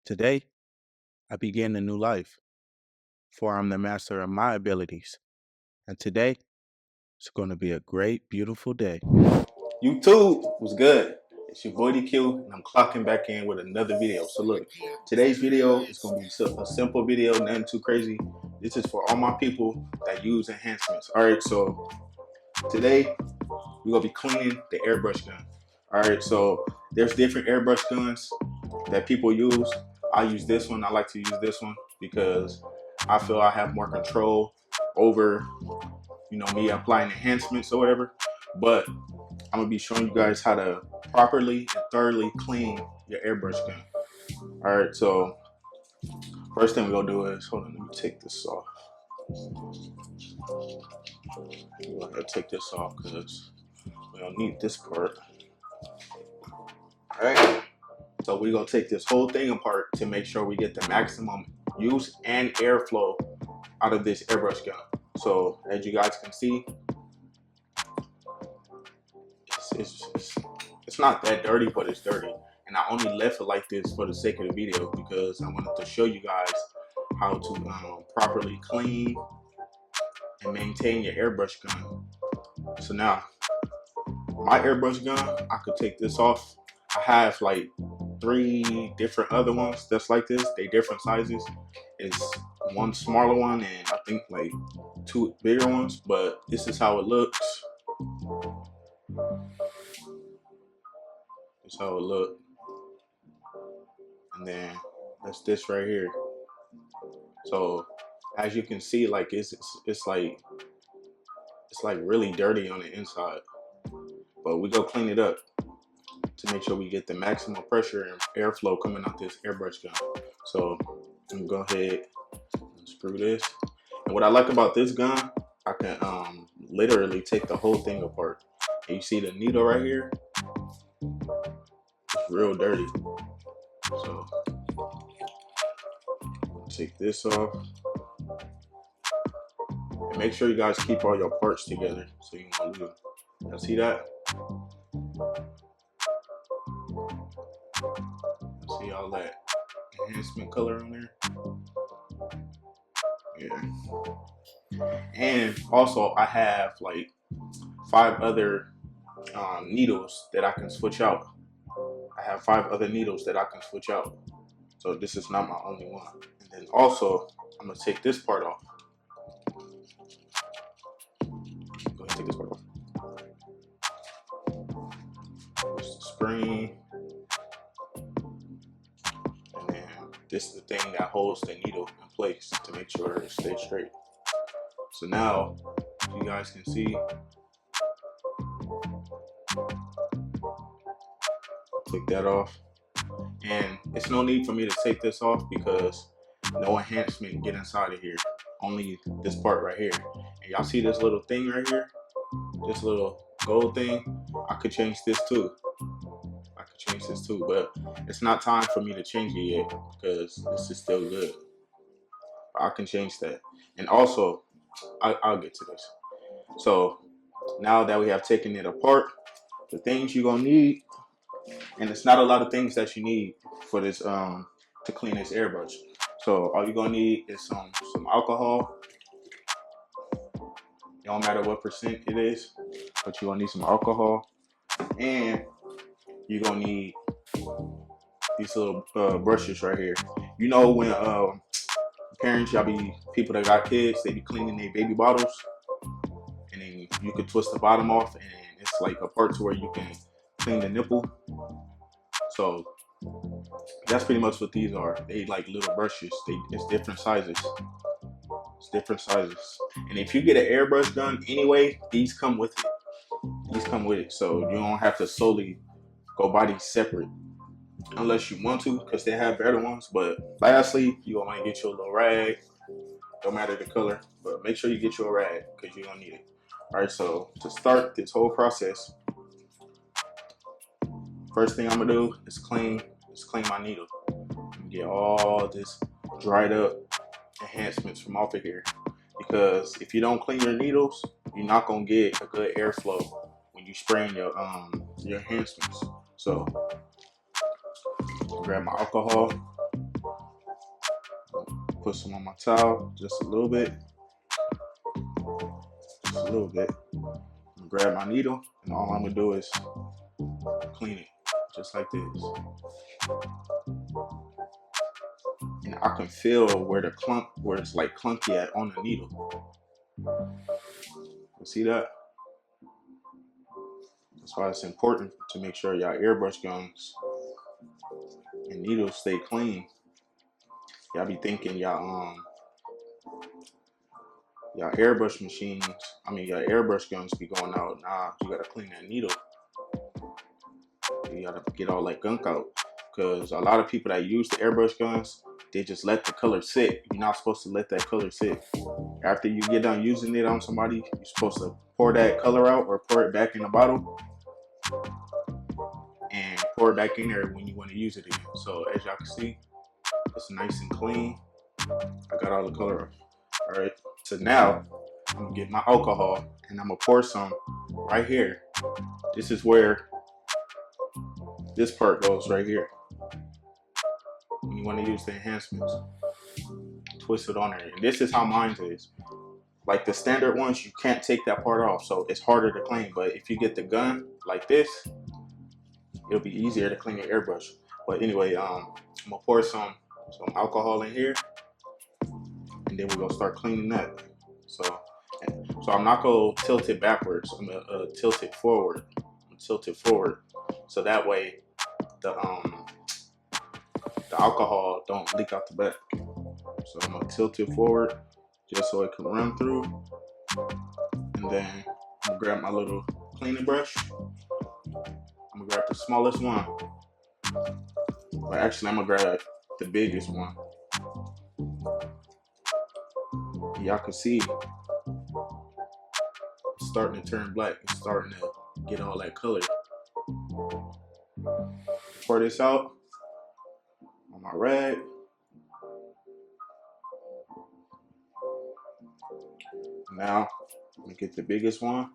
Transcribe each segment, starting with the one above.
Today, I begin a new life, for I'm the master of my abilities. And today, it's going to be a great, beautiful day. YouTube was good. It's your boy DQ, and I'm clocking back in with another video. So look, today's video is gonna be a simple video, nothing too crazy. This is for all my people that use enhancements. All right, so today we're gonna be cleaning the airbrush gun. All right, so there's different airbrush guns that people use. I use this one. I like to use this one because I feel I have more control over, me applying enhancements or whatever. But I'm gonna be showing you guys how to properly and thoroughly clean your airbrush gun. All right, so first thing we're gonna do is, hold on, let me take this off. We're gonna take this off because we don't need this part. All right, so we're gonna take this whole thing apart to make sure we get the maximum use and airflow out of this airbrush gun. So as you guys can see, it's not that dirty, but it's dirty. And I only left it like this for the sake of the video because I wanted to show you guys how to properly clean and maintain your airbrush gun. So now, my airbrush gun, I could take this off. I have like 3 different other ones that's like this. They different sizes. It's one smaller one and I think like 2 bigger ones, but this is how it looks. This is how it looks. And then that's this right here. So as you can see, like it's like really dirty on the inside, but we go clean it up to make sure we get the maximum pressure and airflow coming out this airbrush gun. So I'm gonna go ahead and screw this. And what I like about this gun, I can literally take the whole thing apart. And you see the needle right here? It's real dirty. So take this off. And make sure you guys keep all your parts together so you won't lose them. Y'all see that? See all that enhancement color on there? Yeah. And also I have like 5 other needles that I can switch out. I have 5 other needles that I can switch out. So this is not my only one. And then also, I'm gonna take this part off. Go ahead and take this part off. There's the spring. And then this is the thing that holds the needle in place to make sure it stays straight. So now, you guys can see, take that off. And it's no need for me to take this off because no enhancement get inside of here. Only this part right here. And y'all see this little thing right here? This little gold thing? I could change this too. But it's not time for me to change it yet because this is still good. I can change that. And also, I'll get to this. So now that we have taken it apart, the things you're gonna need, and it's not a lot of things that you need for this to clean this airbrush. So all you're gonna need is some alcohol. It don't matter what percent it is, but you're gonna need some alcohol, and you're gonna need these little brushes right here. You know when parents, y'all be people that got kids, they be cleaning their baby bottles, and then you could twist the bottom off, and it's like a part to where you can clean the nipple. So that's pretty much what these are. They like little brushes. It's different sizes. It's different sizes. And if you get an airbrush gun anyway, these come with it. These come with it. So you don't have to solely go buy these separate unless you want to, because they have better ones. But lastly, you're gonna want to get you a little rag. Don't matter the color, but make sure you get you a rag because you're gonna need it. All right, so to start this whole process, first thing I'm gonna do is clean my needle. Get all this dried up enhancements from off of here, because if you don't clean your needles, you're not gonna get a good airflow when you spraying your enhancements. So grab my alcohol. Put some on my towel, just a little bit, just a little bit. I'm gonna grab my needle, and all I'm gonna do is clean it, just like this. And I can feel where where it's like clunky at on the needle. You see that? That's why it's important to make sure y'all airbrush guns and needles stay clean. Y'all be thinking y'all airbrush machines, your airbrush guns be going out. Nah, you gotta clean that needle. You gotta get all that gunk out. Because a lot of people that use the airbrush guns, they just let the color sit. You're not supposed to let that color sit. After you get done using it on somebody, you're supposed to pour that color out or pour it back in the bottle and pour it back in there when you want to use it again. So as y'all can see, it's nice and clean. I got all the color off. All right, so now I'm gonna get my alcohol and I'm gonna pour some right here. This is where this part goes right here. When you want to use the enhancements, twist it on there. And this is how mine is. Like the standard ones, you can't take that part off, so it's harder to clean. But if you get the gun like this, it'll be easier to clean your airbrush. But anyway, I'm gonna pour some alcohol in here, and then we're gonna start cleaning that. So I'm not gonna tilt it backwards. I'm gonna tilt it forward. So that way the alcohol don't leak out the back. So I'm gonna tilt it forward just so it can run through. And then I'm gonna grab my little cleaning brush. I'm gonna grab the smallest one. But actually I'm gonna grab the biggest one. Y'all can see it's starting to turn black. It's starting to get all that color. Pour this out on my rag. Now I'm gonna get the biggest one,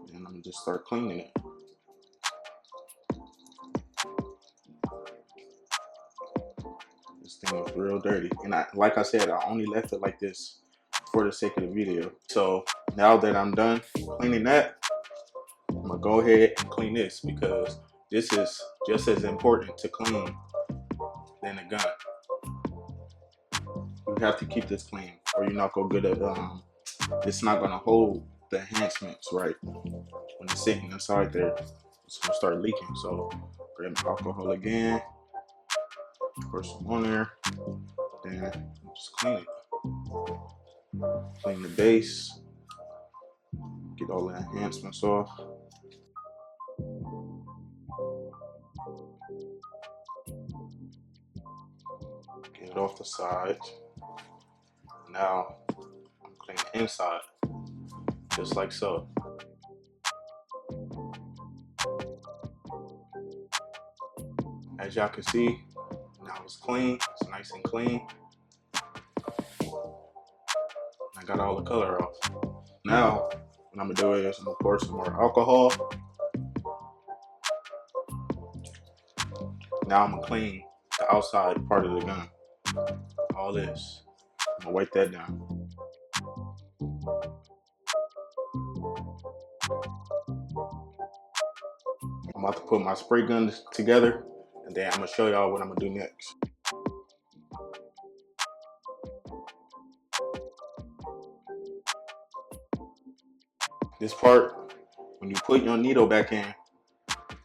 and I'm gonna just start cleaning it. This thing is real dirty, and like I said, I only left it like this for the sake of the video. So now that I'm done cleaning that, I'm gonna go ahead and clean this, because this is just as important to clean than the gun. You have to keep this clean, or you're not gonna get it. It's not gonna hold the enhancements right when it's sitting inside there. It's gonna start leaking. So grab alcohol again, pour some on there, then just clean it. Clean the base, get all the enhancements off. Get it off the side. Now I'm cleaning the inside, just like so. As y'all can see, now it's clean. It's nice and clean. I got all the color off. Now what I'm gonna do is I'm gonna pour some more alcohol. Now I'm gonna clean the outside part of the gun. All this. I'm gonna wipe that down. I'm about to put my spray guns together, and then I'm gonna show y'all what I'm gonna do next. This part, when you put your needle back in,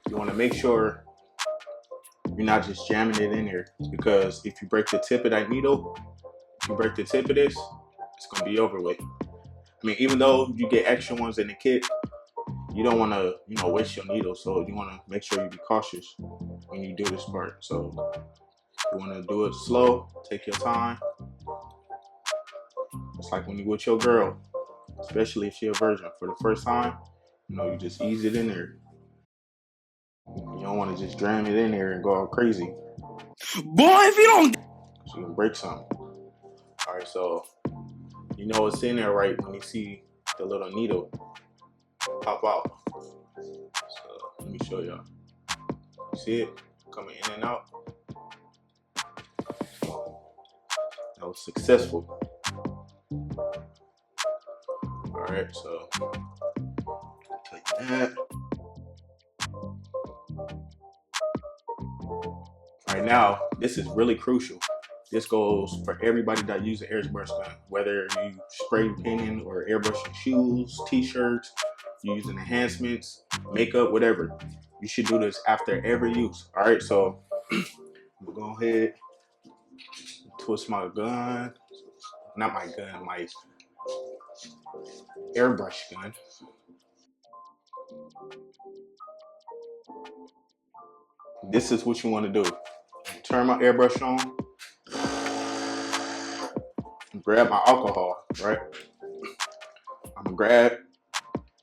you wanna make sure you're not just jamming it in there, because if you break the tip of that needle, if you break the tip of this, it's gonna be over with. I mean, even though you get extra ones in the kit, you don't want to, waste your needle. So you want to make sure you be cautious when you do this part. So you want to do it slow, take your time. It's like when you with your girl, especially if she a virgin for the first time, you just ease it in there. You don't want to just jam it in there and go all crazy. Boy, if you don't, so you can break something. All right, so it's in there right when you see the little needle pop out. So let me show y'all. You see it coming in and out? That was successful. All right, so take that. All right, now this is really crucial. This goes for everybody that uses an airbrush gun, whether you spray painting or airbrushing shoes, t-shirts, you're using enhancements, makeup, whatever. You should do this after every use. All right, so I'm gonna go ahead, twist my gun, not my gun, my airbrush gun. This is what you want to do. Turn my airbrush on, grab my alcohol, right? I'm gonna grab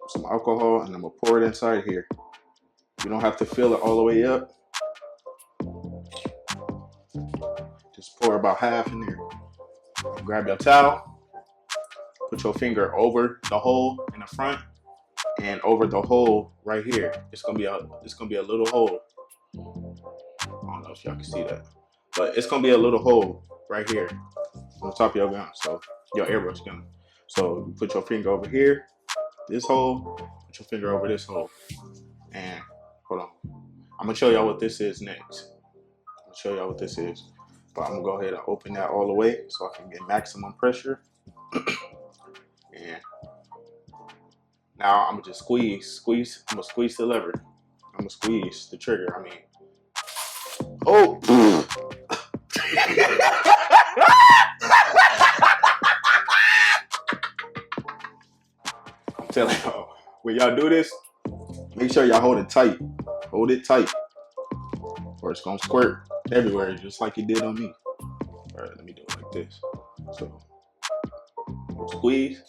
some alcohol and I'm gonna pour it inside here. You don't have to fill it all the way up. Just pour about half in there. Grab your towel, put your finger over the hole in the front and over the hole right here. It's gonna be a little hole. I don't know if y'all can see that, but it's gonna be a little hole right here on the top of your gun. So your airbrush gun. So you put your finger over here, this hole, put your finger over this hole. And hold on. I'm gonna show y'all what this is next. I'm gonna show y'all what this is. But I'm gonna go ahead and open that all the way so I can get maximum pressure. And now I'm gonna just squeeze. I'm gonna squeeze the lever. I'm gonna squeeze the trigger. I mean, oh! I'm telling y'all, when y'all do this, make sure y'all hold it tight. Hold it tight, or it's gonna squirt everywhere, just like it did on me. All right, let me do it like this. So, squeeze,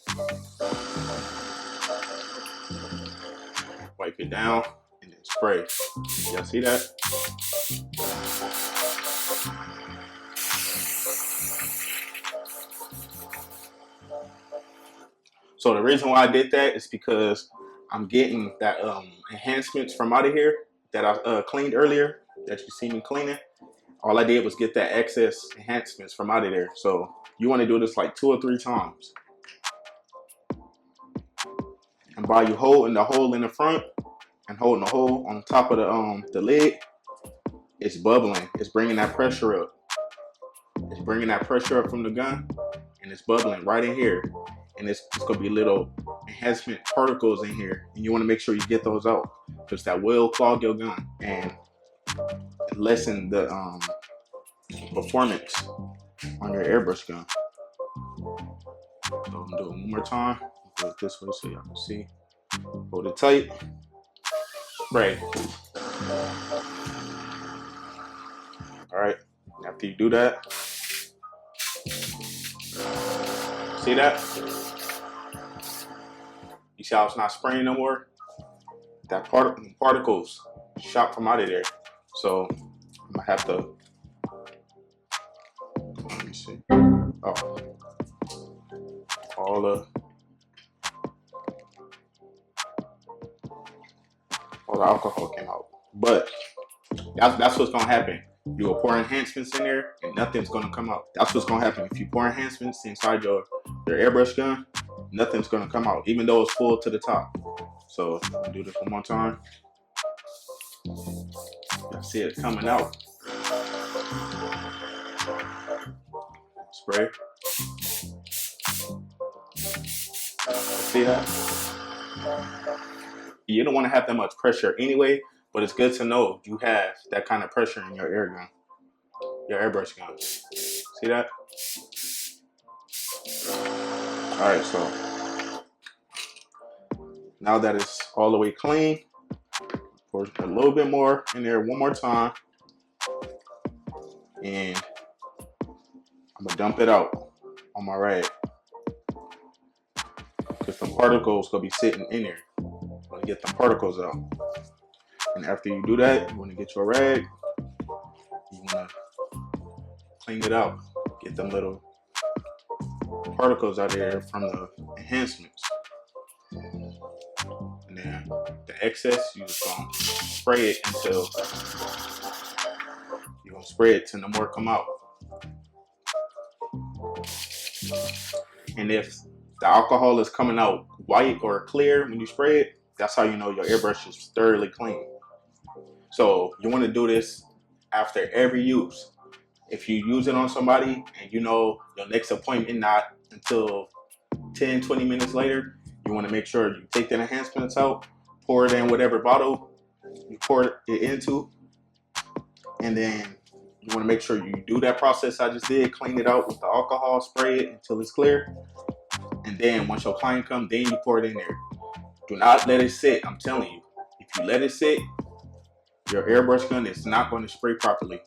wipe it down, and then spray. Y'all see that? So the reason why I did that is because I'm getting that enhancements from out of here that I cleaned earlier, that you see me cleaning. All I did was get that excess enhancements from out of there. So you want to do this like 2 or 3 times. And by you holding the hole in the front and holding the hole on top of the lid, it's bubbling. It's bringing that pressure up. It's bringing that pressure up from the gun, and it's bubbling right in here. And it's gonna be little enhancement particles in here, and you want to make sure you get those out because that will clog your gun and lessen the performance on your airbrush gun. So I'm gonna do it one more time. Do it this way so y'all can see. Hold it tight. Spray. All right. After you do that, see that? You see how it's not spraying no more? That particles shot from out of there. So I'm gonna have to. Let me see. Oh, all the alcohol came out. But that's what's gonna happen. You will pour enhancements in there and nothing's gonna come out. That's what's gonna happen. If you pour enhancements inside your airbrush gun, nothing's gonna come out, even though it's full to the top. So I'll do this one more time. I see it coming out. Spray. See that? You don't want to have that much pressure anyway, but it's good to know you have that kind of pressure in your air gun, your airbrush gun. See that? All right, so now that it's all the way clean, pour a little bit more in there one more time, and I'm gonna dump it out on my rag because the particles gonna be sitting in there. I'm gonna get the particles out, and after you do that, you want to get your rag. You want to clean it out, get them little particles out of there from the enhancements. And then the excess, you just gonna spray it until you're gonna spray it till no more come out. And if the alcohol is coming out white or clear when you spray it, that's how you know your airbrush is thoroughly clean. So you want to do this after every use. If you use it on somebody and you know your next appointment not until 10-20 minutes later, you want to make sure you take the enhancements out, pour it in whatever bottle you pour it into, and then you want to make sure you do that process I just did, clean it out with the alcohol, spray it until it's clear, and then once your client comes, then you pour it in there. Do not let it sit. I'm telling you, if you let it sit, your airbrush gun is not going to spray properly,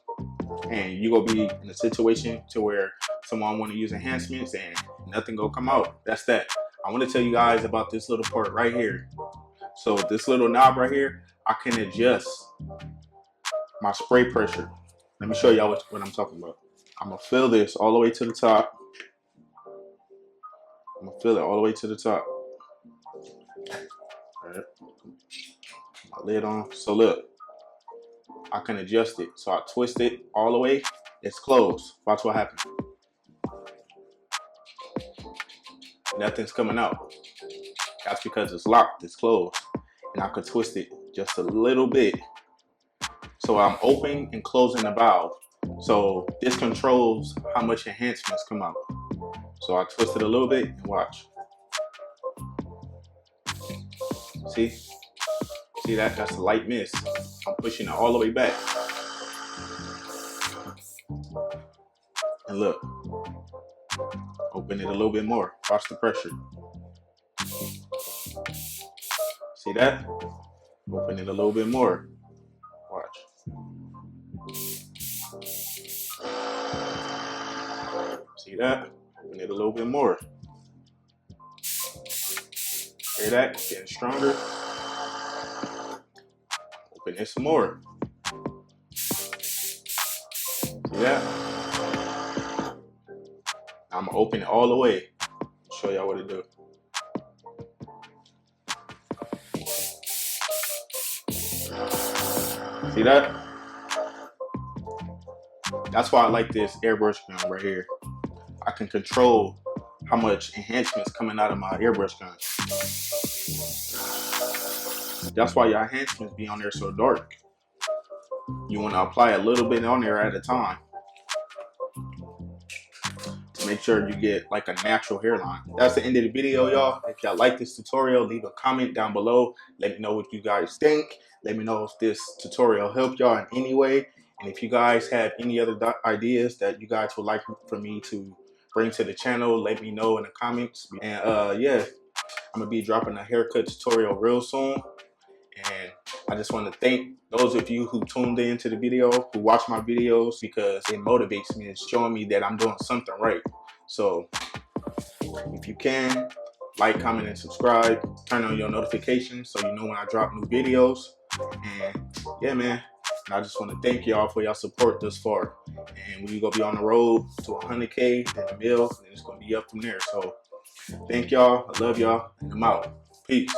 and you gonna be in a situation to where someone want to use enhancements and nothing gonna come out. That's that. I want to tell you guys about this little part right here. So this little knob right here, I can adjust my spray pressure. Let me show y'all what I'm talking about. I'm gonna fill this all the way to the top. I'm gonna fill it all the way to the top. All right. My lid on. So look, I can adjust it. So I twist it all the way. It's closed. Watch what happens. Nothing's coming out. That's because it's locked. It's closed. And I could twist it just a little bit. So I'm opening and closing the valve. So this controls how much enhancements come out. So I twist it a little bit and watch. See? See that? That's a light miss. I'm pushing it all the way back. And look. Open it a little bit more. Watch the pressure. See that? Open it a little bit more. Watch. See that? Open it a little bit more. Hear that? Getting stronger. Open it some more. See that? I'm gonna open it all the way. Show y'all what it do. See that? That's why I like this airbrush gun right here. I can control how much enhancements coming out of my airbrush gun. That's why your enhancements be on there so dark. You want to apply a little bit on there at a time to make sure you get like a natural hairline. That's the end of the video, y'all. If y'all like this tutorial, leave a comment down below. Let me know what you guys think. Let me know if this tutorial helped y'all in any way. And if you guys have any other ideas that you guys would like for me to bring to the channel, let me know in the comments. And yeah, I'm gonna be dropping a haircut tutorial real soon. And I just want to thank those of you who tuned into the video, who watch my videos, because it motivates me. It's showing me that I'm doing something right. So if you can, like, comment, and subscribe. Turn on your notifications so you know when I drop new videos. And yeah, man, and I just want to thank y'all for y'all support thus far. And we're going to be on the road to 100K, then a mil, and it's going to be up from there. So thank y'all. I love y'all. And I'm out. Peace.